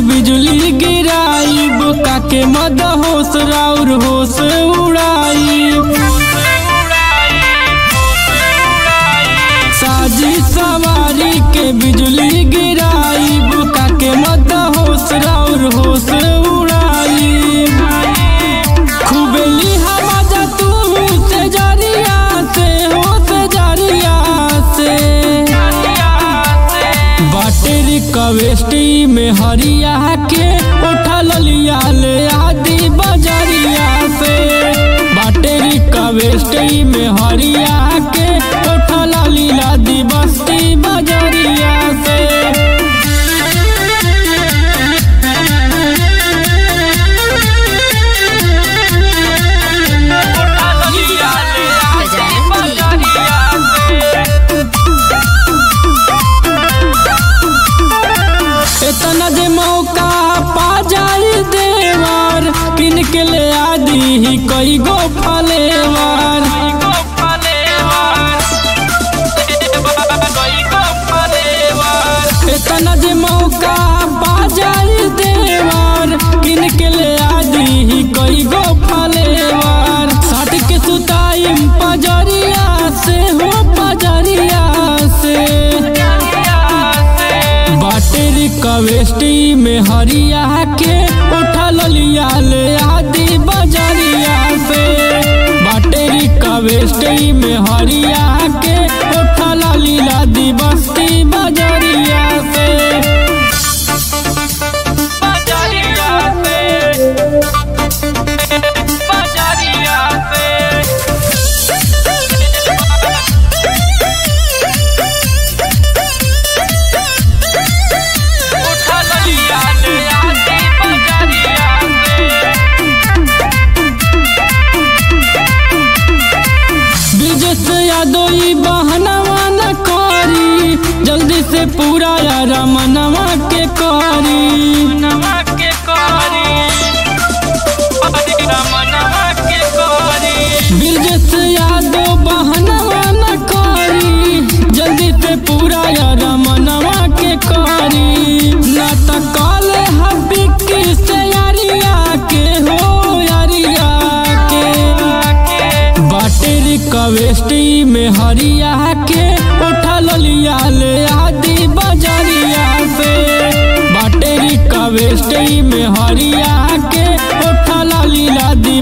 बिजली गिराई बुका के मद होश राउर होश उड़ाई। साजी सवारी के बिजली गिराई बुका के मद होश राउर होश उड़ाई। खूबेली हमाजा तू से जरिया से हो से जरिया से बाटेरी कवेस्टी में हरिया के उठा लिया ले आदि बजरिया से। बाटेरी कवेस्टी में हरिया के उठा लिया दी बस्ती बजरिया से। इतना जे मौका पा जाई देवार किन के ले आदि ही कई गो फलेवार। इतना जे मौका पा जाई देवार किन के ले आदि ही कई गो फलेवार। साठ के सुताई पजरिया से हो पजरिया से। बाटेरी कवेस्टी में हरिया के उठा लिया ले आदि बजरिया से। बाटेरी कवेस्टी में हरिया के उठा लिया दी बस्ती बजरिया से। बहनवा न करी जल्दी से पूरा यार मनवा के करी। बिरजस यादव बहनवा न करी जल्दी से पूरा यार मनवा के करी। ना तो कल हबी की से यारिया के हो यारिया के। बाटेरी कवेस्टी में हरिया के उठा लिया ले आदि बजरिया से। बाटेरी कवेस्टी में हरिया के उठा लिया दी